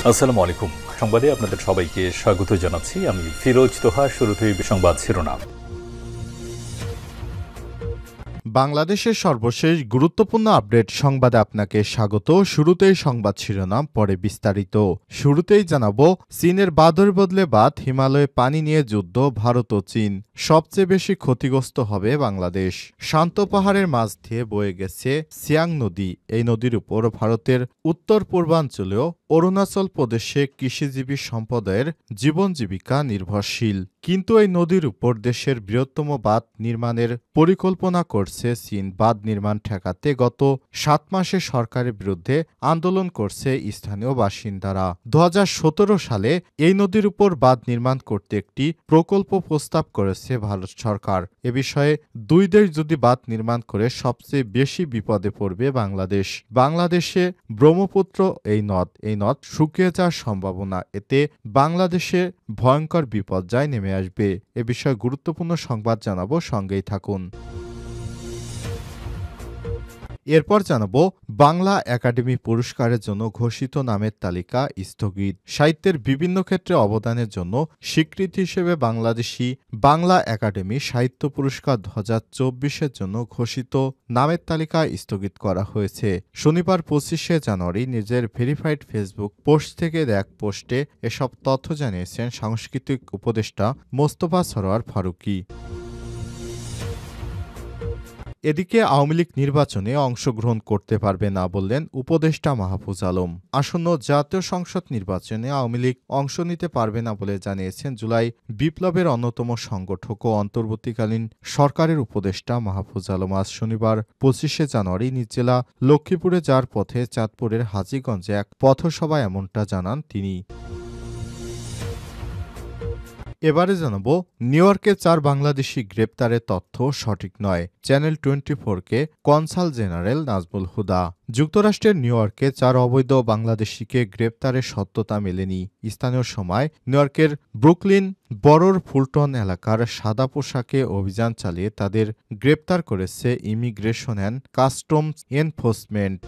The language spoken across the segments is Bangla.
আসসালামু আলাইকুম। সংবাদে আপনাদের সবাইকে স্বাগত জানাচ্ছি। আমি ফিরোজ তোহা। শুরুতেই সংবাদ শিরোনাম। বাংলাদেশের সর্বশেষ গুরুত্বপূর্ণ আপডেট সংবাদে আপনাকে স্বাগত। শুরুতেই সংবাদ শিরোনাম, পরে বিস্তারিত। শুরুতেই জানাবো, চীনের বাঁধের বদলে বাঁধ, হিমালয়ে পানি নিয়ে যুদ্ধ ভারত ও চীন। সবচেয়ে বেশি ক্ষতিগ্রস্ত হবে বাংলাদেশ। শান্ত পাহাড়ের মাঝ দিয়ে বয়ে গেছে সিয়াং নদী। এই নদীর উপর ভারতের উত্তর পূর্বাঞ্চলীয় অরুণাচল প্রদেশে কৃষিজীবী সম্প্রদায়ের জীবন জীবিকা নির্ভরশীল। কিন্তু এই নদীর উপর দেশের বৃহত্তম বাঁধ নির্মাণের পরিকল্পনা করছে চীন। বাঁধ নির্মাণ ঠেকাতে গত 7 মাসে সরকারের বিরুদ্ধে আন্দোলন করছে স্থানীয় বাসিন্দারা। 2017 সালে এই নদীর উপর বাঁধ নির্মাণ করতে একটি প্রকল্প প্রস্তাব করেছে ভারত সরকার। এ বিষয়ে দুই দেশ যদি বাঁধ নির্মাণ করে সবচেয়ে বেশি বিপদে পড়বে বাংলাদেশ। বাংলাদেশে ব্রহ্মপুত্র এই নদ শুকিয়ে যাওয়ার সম্ভাবনা। এতে বাংলাদেশে ভয়ঙ্কর বিপর্যয় নেমে আসবে। এ বিষয়ে গুরুত্বপূর্ণ সংবাদ জানাবো, সঙ্গেই থাকুন। এরপর জানাবো, বাংলা একাডেমি পুরস্কারের জন্য ঘোষিত নামের তালিকা স্থগিত। সাহিত্যের বিভিন্ন ক্ষেত্রে অবদানের জন্য স্বীকৃতি হিসেবে বাংলাদেশি বাংলা একাডেমি সাহিত্য পুরস্কার 2024-এর জন্য ঘোষিত নামের তালিকা স্থগিত করা হয়েছে। শনিবার 25শে জানুয়ারি নিজের ভেরিফাইড ফেসবুক পোস্ট থেকে এক পোস্টে এসব তথ্য জানিয়েছেন সাংস্কৃতিক উপদেষ্টা মোস্তফা সরোয়ার ফারুকী। এদিকে আওয়ামী লীগ নির্বাচনে অংশগ্রহণ করতে পারবে না বললেন উপদেষ্টা মাহফুজ আলম। আসন্ন জাতীয় সংসদ নির্বাচনে আওয়ামী লীগ অংশ নিতে পারবে না বলে জানিয়েছেন জুলাই বিপ্লবের অন্যতম সংগঠক ও অন্তর্বর্তীকালীন সরকারের উপদেষ্টা মাহফুজ আলম। আজ শনিবার 25শে জানুয়ারি নিজ জেলা লক্ষ্মীপুরে যাওয়ার পথে চাঁদপুরের হাজীগঞ্জে এক পথসভায় এমনটা জানান তিনি। এবারে জানাবো, নিউ ইয়র্কে 4 বাংলাদেশি গ্রেপ্তারের তথ্য সঠিক নয়। চ্যানেল 24-কে কনসাল জেনারেল নাজমুল হুদা। যুক্তরাষ্ট্রের নিউ ইয়র্কে 4 অবৈধ বাংলাদেশিকে গ্রেপ্তারের সত্যতা মেলেনি। স্থানীয় সময় নিউ ইয়র্কের ব্রুকলিন বরোর ফুলটন এলাকার সাদা পোশাকে অভিযান চালিয়ে তাদের গ্রেপ্তার করেছে ইমিগ্রেশন অ্যান্ড কাস্টমস এনফোর্সমেন্ট।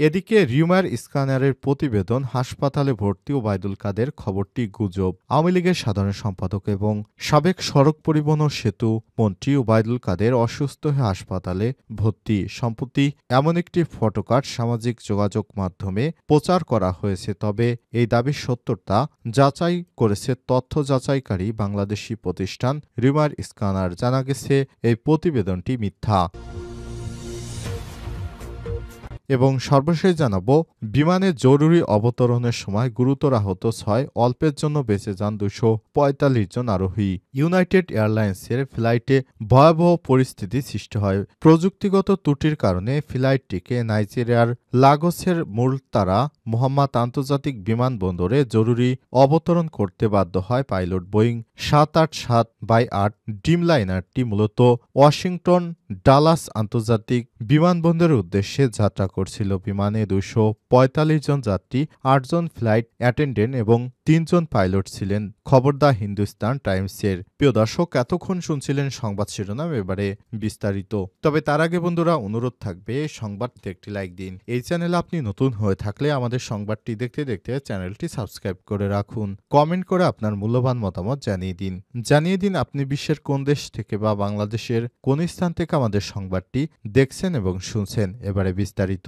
এদিকে রিউমার স্ক্যানারের প্রতিবেদন, হাসপাতালে ভর্তি ওবায়দুল কাদের খবরটি গুজব। আওয়ামী লীগের সাধারণ সম্পাদক এবং সাবেক সড়ক পরিবহন ও সেতু মন্ত্রী ওবায়দুল কাদের অসুস্থ হয়ে হাসপাতালে ভর্তি। সম্প্রতি এমন একটি ফটোকার্ড সামাজিক যোগাযোগ মাধ্যমে প্রচার করা হয়েছে। তবে এই দাবির সত্যতা যাচাই করেছে তথ্য যাচাইকারী বাংলাদেশি প্রতিষ্ঠান রিউমার স্ক্যানার। জানা গেছে এই প্রতিবেদনটি মিথ্যা। এবং সর্বশেষ জানাবো, বিমানে জরুরি অবতরণের সময় গুরুতর আহত 6, অল্পের জন্য বেঁচে যান 245 জন আরোহী। ইউনাইটেড এয়ারলাইন্সের ফ্লাইটে ভয়াবহ পরিস্থিতি সৃষ্টি হয়। প্রযুক্তিগত ত্রুটির কারণে ফ্লাইটটিকে নাইজেরিয়ার লাগোসের মুলতারা মোহাম্মদ আন্তর্জাতিক বিমানবন্দরে জরুরি অবতরণ করতে বাধ্য হয় পাইলট। বোয়িং 787-8 ড্রিমলাইনারটি মূলত ওয়াশিংটন ডালাস আন্তর্জাতিক বিমানবন্দরের উদ্দেশ্যে যাত্রা করছিল। বিমানে 245 জন যাত্রী, 8 জন ফ্লাইট অ্যাটেন্ডেন্ট এবং 3 জন পাইলট ছিলেন। খবর দা হিন্দুস্তান টাইমসের। প্রিয় দর্শক, এতক্ষণ শুনছিলেন সংবাদ শিরোনাম, এবারে বিস্তারিত। তবে তার আগে বন্ধুরা, অনুরোধ থাকবে সংবাদটিতে একটি লাইক দিন। এই চ্যানেলে আপনি নতুন হয়ে থাকলে আমাদের সংবাদটি দেখতে দেখতে চ্যানেলটি সাবস্ক্রাইব করে রাখুন। কমেন্ট করে আপনার মূল্যবান মতামত জানিয়ে দিন আপনি বিশ্বের কোন দেশ থেকে বা বাংলাদেশের কোন স্থান থেকে আমাদের সংবাদটি দেখছেন এবং শুনছেন। এবারে বিস্তারিত।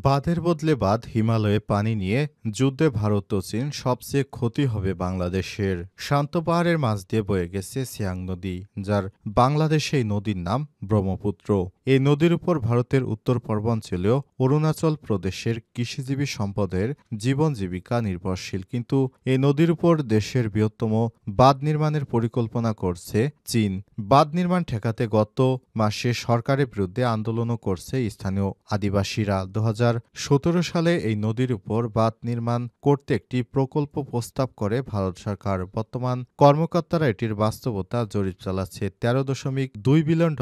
বাঁধের বদলে বাঁধ, হিমালয়ে পানি নিয়ে যুদ্ধে ভারত ও চীন। সবচেয়ে ক্ষতি হবে বাংলাদেশের। শান্ত পাহাড়ের মাঝ দিয়ে বয়ে গেছে সিয়াং নদী, যার বাংলাদেশে এই নদীর নাম ব্রহ্মপুত্র। এই নদীর উপর ভারতের উত্তর পূর্বাঞ্চলীয় অরুণাচল প্রদেশের কৃষিজীবী সম্প্রদায়ের জীবন জীবিকা নির্ভরশীল। কিন্তু এই নদীর উপর দেশের বৃহত্তম বাঁধ নির্মাণের পরিকল্পনা করছে চীন। বাঁধ নির্মাণ ঠেকাতে গত মাসে সরকারের বিরুদ্ধে আন্দোলনও করছে স্থানীয় আদিবাসীরা। 2017 সালে এই নদীর উপর বাঁধ নির্মাণ করতে একটি প্রকল্প প্রস্তাব করে ভারত সরকার। বর্তমান কর্মকর্তারা এটির বাস্তবতা জরিপ চালাচ্ছে। $13.2 বিলিয়ন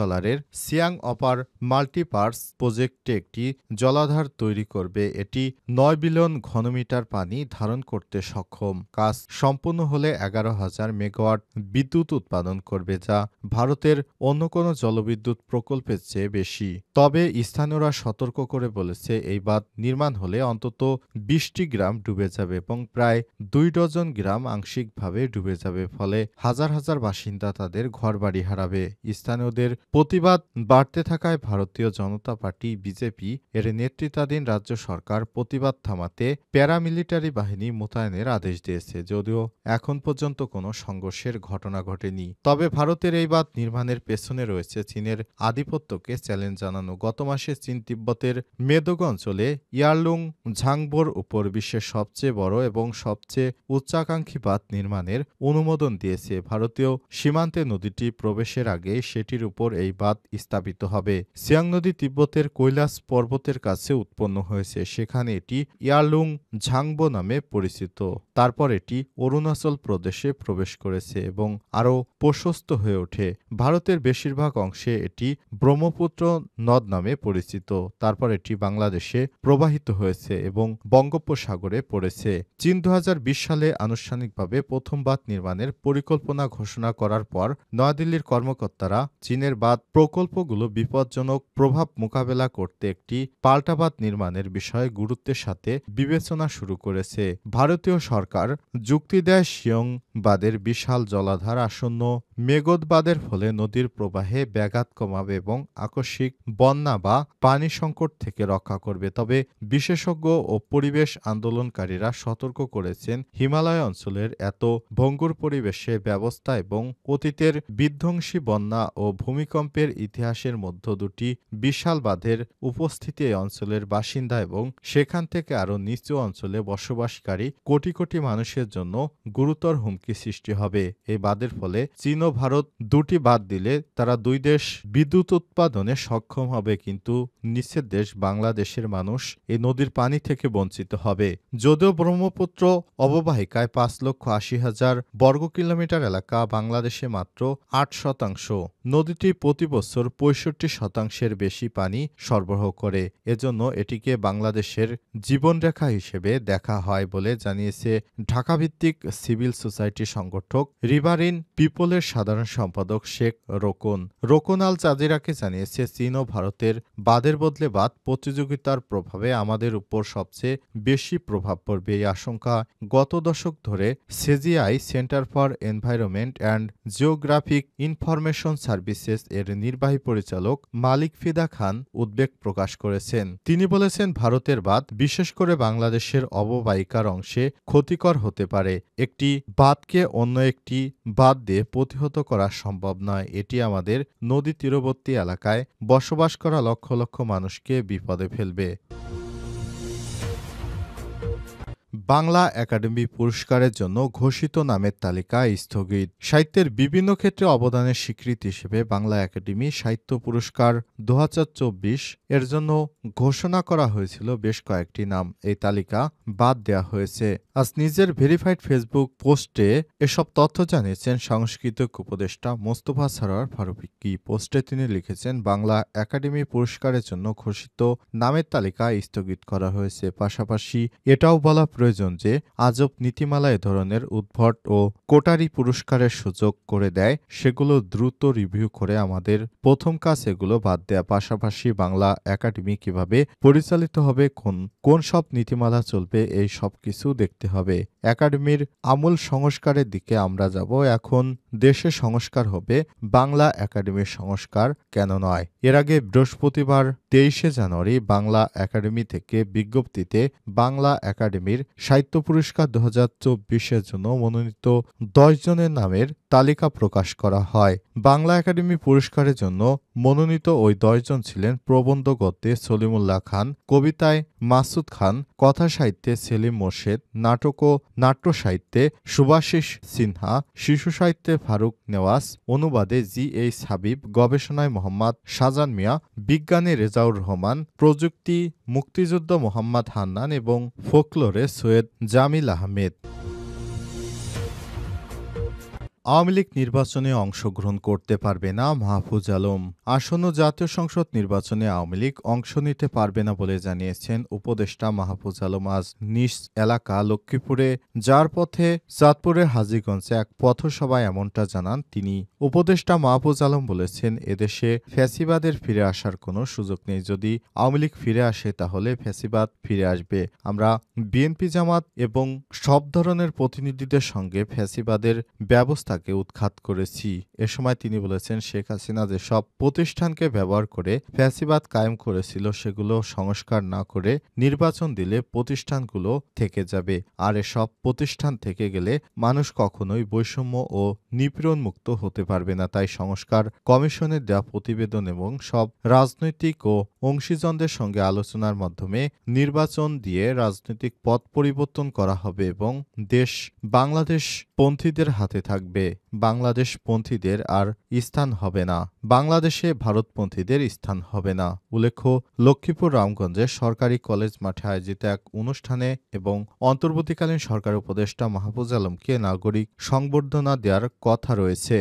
সিয়াং অপার কপার মাল্টিপার্স প্রজেক্টে একটি জলাধার তৈরি করবে। এটি ৯ বিলিয়ন ঘনমিটার পানি ধারণ করতে সক্ষম। কাজ সম্পূর্ণ হলে ১১,০০০ মেগাওয়াট বিদ্যুৎ উৎপাদন করবে, যা ভারতের অন্য কোনো জলবিদ্যুৎ প্রকল্পের চেয়ে বেশি। তবে স্থানীয়রা সতর্ক করে বলেছে, এই বাঁধ নির্মাণ হলে অন্তত ২০টি গ্রাম ডুবে যাবে এবং প্রায় ২ ডজন গ্রাম আংশিকভাবে ডুবে যাবে। ফলে হাজার হাজার বাসিন্দা তাদের ঘরবাড়ি হারাবে। স্থানীয়দের প্রতিবাদ বাড়তে থাকায় ভারতীয় জনতা পার্টি বিজেপি এর নেতৃত্বাধীন রাজ্য সরকার প্রতিবাদ থামাতে প্যারামিলিটারি বাহিনী মোতায়েনের আদেশ দিয়েছে, যদিও এখন পর্যন্ত কোনো সংঘর্ষের ঘটনা ঘটেনি। তবে ভারতের এই বাঁধ নির্মাণের পেছনে রয়েছে চীনের আধিপত্যকে চ্যালেঞ্জ জানানো। গত মাসে চীন তিব্বতের মেদক অঞ্চলে ইয়ারলুং ঝাংবোর উপর বিশ্বের সবচেয়ে বড় এবং সবচেয়ে উচ্চাকাঙ্ক্ষী বাঁধ নির্মাণের অনুমোদন দিয়েছে। ভারতীয় সীমান্তে নদীটি প্রবেশের আগে সেটির উপর এই বাঁধ স্থাপিত হবে। সিয়াং নদী তিব্বতের কৈলাস পর্বতের কাছে উৎপন্ন হয়েছে। সেখানে এটি ইয়ারলুং ঝাংবো নামে পরিচিত। তারপর এটি অরুণাচল প্রদেশে প্রবেশ করেছে এবং আরও প্রশস্ত হয়ে ওঠে। ভারতের বেশিরভাগ অংশে এটি ব্রহ্মপুত্র নদ নামে পরিচিত। তারপর এটি বাংলাদেশে প্রবাহিত হয়েছে এবং বঙ্গোপসাগরে পড়েছে। চীন ২০২০ সালে আনুষ্ঠানিকভাবে প্রথম বাঁধ নির্মাণের পরিকল্পনা ঘোষণা করার পর নয়াদিল্লির কর্মকর্তারা চীনের বাঁধ প্রকল্পগুলো বিপজ্জনক প্রভাব মোকাবেলা করতে একটি পাল্টা বাঁধ নির্মাণের বিষয়ে গুরুত্বের সাথে বিবেচনা শুরু করেছে। ভারতীয় সরকার যুক্তি দেয়, শিয়ং বাঁধের বিশাল জলাধার আসন্ন মেগধ বাঁধের ফলে নদীর প্রবাহে ব্যাঘাত কমাবে এবং আকস্মিক বন্যা বা পানি সংকট থেকে রক্ষা করবে। তবে বিশেষজ্ঞ ও পরিবেশ আন্দোলনকারীরা সতর্ক করেছেন, হিমালয় অঞ্চলের এত ভঙ্গুর পরিবেশে ব্যবস্থা এবং অতীতের বিধ্বংসী বন্যা ও ভূমিকম্পের ইতিহাসের মধ্যে দুটি বিশাল বাঁধের উপস্থিতি এই অঞ্চলের বাসিন্দা এবং সেখান থেকে আরও নিচু অঞ্চলে বসবাসকারী কোটি কোটি মানুষের জন্য গুরুতর হুমকি সৃষ্টি হবে। এই বাঁধের ফলে চীন ও ভারত দুটি বাঁধ দিলে তারা দুই দেশ বিদ্যুৎ উৎপাদনে সক্ষম হবে, কিন্তু নিচের দেশ বাংলাদেশের মানুষ এই নদীর পানি থেকে বঞ্চিত হবে। যদিও ব্রহ্মপুত্র অববাহিকায় ৫,৮০,০০০ বর্গ কিলোমিটার এলাকা, বাংলাদেশে মাত্র ৮%। নদীটি প্রতি বছর ৬৫%-এর বেশি পানি সরবরাহ করে। এজন্য এটিকে বাংলাদেশের জীবনরেখা হিসেবে দেখা হয় বলে জানিয়েছে ঢাকাভিত্তিক সিভিল সোসাইটি সংগঠক রিভারিন পিপলের সাধারণ সম্পাদক শেখ রোকন আল জাজিরাকে জানিয়েছে, চীন ও ভারতের বাঁধের বদলে বাঁধ প্রতিযোগিতার প্রভাবে আমাদের উপর সবচেয়ে বেশি প্রভাব পড়বে। এই আশঙ্কা গত দশক ধরে CEGIS center for environment and geographic information services এর নির্বাহী পরিচালক মালিক ফিদা খান উদ্বেগ প্রকাশ করেছেন। তিনি বলেছেন, ভারতের বাঁধ বিশেষ করে বাংলাদেশের অববাহিকার অংশে ক্ষতিকর হতে পারে। একটি বাঁধকে অন্য একটি বাঁধ দিয়ে প্রতিহত করা সম্ভব নয়। এটি আমাদের নদী তীরবর্তী এলাকায় বসবাস করা লক্ষ লক্ষ মানুষকে বিপদে ফেলবে। বাংলা একাডেমি পুরস্কারের জন্য ঘোষিত নামের তালিকা স্থগিত। সাহিত্যের বিভিন্ন ক্ষেত্রে অবদানের স্বীকৃতি হিসেবে বাংলা একাডেমি সাহিত্য পুরস্কার ২০২৪ এর জন্য ঘোষণা করা হয়েছিল বেশ কয়েকটি নাম। এই তালিকা বাদ দেওয়া হয়েছে। আজ নিজের ভেরিফাইড ফেসবুক পোস্টে এসব তথ্য জানিয়েছেন সাংস্কৃতিক উপদেষ্টা মোস্তফা সরোয়ার ফারুকী। পোস্টে তিনি লিখেছেন, বাংলা একাডেমি পুরস্কারের জন্য ঘোষিত নামের তালিকা স্থগিত করা হয়েছে। পাশাপাশি এটাও বলা প্রয়োজন যে আজব নীতিমালা এ ধরনের উদ্ভট ও কোটারি পুরস্কারের সুযোগ করে দেয়, সেগুলো দ্রুত রিভিউ করে আমাদের প্রথম কাজ এগুলো বাদ দেয়া। পাশাপাশি বাংলা একাডেমি কিভাবে পরিচালিত হবে, কোন সব নীতিমালা চলবে, এই সব কিছু দেখতে হবে। একাডেমির আমূল সংস্কারের দিকে আমরা যাব। এখন দেশে সংস্কার হবে, বাংলা একাডেমির সংস্কার কেন নয়? এর আগে বৃহস্পতিবার ২৩শে জানুয়ারি বাংলা একাডেমি থেকে বিজ্ঞপ্তিতে বাংলা একাডেমির সাহিত্য পুরস্কার ২০২৪-এর জন্য মনোনীত ১০ জনের নামের তালিকা প্রকাশ করা হয়। বাংলা একাডেমি পুরস্কারের জন্য মনোনীত ওই ১০ জন ছিলেন প্রবন্ধ গদ্যে সলিমুল্লাহ খান, কবিতায় মাসুদ খান, কথা সাহিত্যে সেলিম মোর্শেদ, নাটক ও নাট্য সাহিত্যে সুভাষিস সিনহা, শিশু সাহিত্যে ফারুক নেওয়াজ, অনুবাদে জি.এইচ. হাবিব, গবেষণায় মোহাম্মদ শাহজান মিয়া, বিজ্ঞানে রেজাউর রহমান, প্রযুক্তি মুক্তিযুদ্ধ মোহাম্মদ হান্নান এবং ফোকলোরে সৈয়দ জামিল আহমেদ। আওয়ামী লীগ নির্বাচনে অংশগ্রহণ করতে পারবে না মাহফুজ আলম। আসন্ন জাতীয় সংসদ নির্বাচনে আওয়ামী লীগ অংশ নিতে পারবে না বলে জানিয়েছেন উপদেষ্টা মাহফুজ আলম আজ নিজ এলাকা লক্ষ্মীপুরে যার পথে চাঁদপুরের হাজীগঞ্জে এক পথসভায় এমনটা জানান তিনি। উপদেষ্টা মাহফুজ আলম বলেছেন, এদেশে ফ্যাসিবাদের ফিরে আসার কোনো সুযোগ নেই। যদি আওয়ামী লীগ ফিরে আসে তাহলে ফ্যাসিবাদ ফিরে আসবে। আমরা বিএনপি জামাত এবং সব ধরনের প্রতিনিধিদের সঙ্গে ফ্যাসিবাদের ব্যবস্থাকে উৎখাত করেছি। এ সময় তিনি বলেছেন, শেখ হাসিনা যেসব প্রতিষ্ঠানকে ব্যবহার করে ফ্যাসিবাদ কায়েম করেছিল সেগুলো সংস্কার না করে নির্বাচন দিলে প্রতিষ্ঠানগুলো থেকে যাবে। আর এসব প্রতিষ্ঠান থেকে গেলে মানুষ কখনোই বৈষম্য ও নিপীড়ন মুক্ত হতে পারবে না। তাই সংস্কার কমিশনের দেওয়া প্রতিবেদন এবং সব রাজনৈতিক ও অংশীজনদের সঙ্গে আলোচনার মাধ্যমে নির্বাচন দিয়ে রাজনৈতিক পথ পরিবর্তন করা হবে এবং দেশ বাংলাদেশ পন্থীদের হাতে থাকবে। বাংলাদেশ পন্থীদের আর স্থান হবে না, বাংলাদেশে ভারতপন্থীদের স্থান হবে না। উল্লেখ্য, লক্ষ্মীপুর রামগঞ্জে সরকারি কলেজ মাঠে আয়োজিত এক অনুষ্ঠানে এবং অন্তর্বর্তীকালীন সরকার উপদেষ্টা মাহফুজ আলমকে নাগরিক সংবর্ধনা দেওয়ার কথা রয়েছে।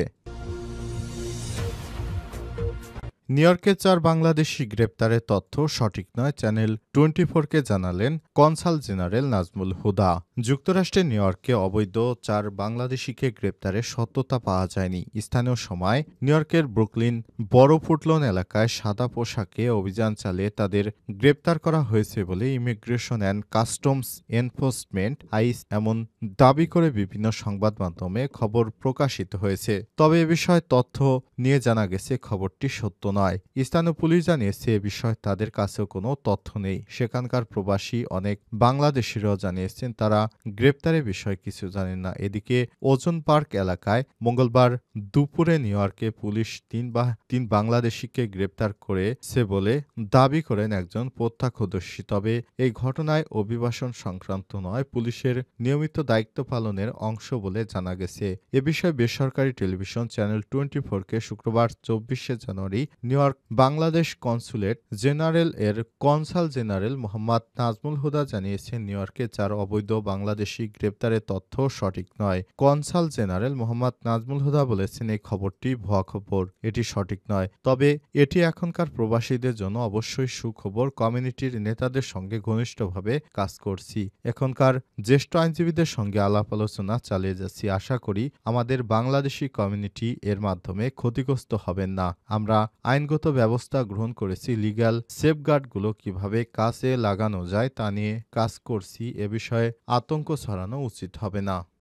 নিউইয়র্কে ৪ বাংলাদেশি গ্রেপ্তারের তথ্য সঠিক নয়, চ্যানেল 24-কে জানালেন কনসাল জেনারেল নাজমুল হুদা। যুক্তরাষ্ট্রের নিউইয়র্কে অবৈধ ৪ বাংলাদেশিকে গ্রেপ্তারের সত্যতা পাওয়া যায়নি। স্থানীয় সময় নিউইয়র্কের ব্রুকলিন বড় ফুটলন এলাকায় সাদা পোশাকে অভিযান চালিয়ে তাদের গ্রেপ্তার করা হয়েছে বলে immigration and customs enforcement ICE এমন দাবি করে বিভিন্ন সংবাদ মাধ্যমে খবর প্রকাশিত হয়েছে। তবে এ বিষয়ে তথ্য নিয়ে জানা গেছে খবরটি সত্য নয়। স্থানীয় পুলিশ জানিয়েছে এ বিষয়ে তাদের কাছেও কোনো তথ্য নেই। সেখানকার প্রবাসী অনেক বাংলাদেশিরাও জানিয়েছেন তারা গ্রেপ্তারের বিষয়ে কিছু জানেন না। এদিকে ওজন পার্ক এলাকায় মঙ্গলবার দুপুরে নিউইয়র্কে পুলিশ তিন বাংলাদেশিকে গ্রেপ্তার করেছে বলে দাবি করেন একজন প্রত্যক্ষদর্শী। তবে এই ঘটনায় অভিবাসন সংক্রান্ত নয়, পুলিশের নিয়মিত দায়িত্ব পালনের অংশ বলে জানা গেছে। এ বিষয়ে বেসরকারি টেলিভিশন চ্যানেল 24-কে শুক্রবার 24শে জানুয়ারি নিউইয়র্ক বাংলাদেশ কনসুলেট জেনারেল এর কনসাল জেনারেল মোহাম্মদ নাজমুল হুদা জানিয়েছেন, নিউইয়র্কে ৪ অবৈধ বাংলাদেশি গ্রেপ্তারের তথ্য সঠিক নয়। কনসাল জেনারেল মোহাম্মদ নাজমুল হুদা বলেছেন, এই খবরটি ভুয়া খবর, এটি সঠিক নয়। তবে এটি এখনকার প্রবাসীদের জন্য অবশ্যই সুখবর। কমিউনিটির নেতাদের সঙ্গে ঘনিষ্ঠভাবে কাজ করছি। এখনকার জ্যেষ্ঠ আইনজীবীদের সঙ্গে আলাপ আলোচনা চালিয়ে যাচ্ছি। আশা করি আমাদের বাংলাদেশি কমিউনিটি এর মাধ্যমে ক্ষতিগ্রস্ত হবেন না। আমরা আইনগত ব্যবস্থা গ্রহণ করেছি। লিগ্যাল সেফগার্ডগুলো কিভাবে কাজে লাগানো যায় তা নিয়ে কাজ করছি। এ বিষয়ে আতঙ্ক ছড়ানো উচিত হবে না।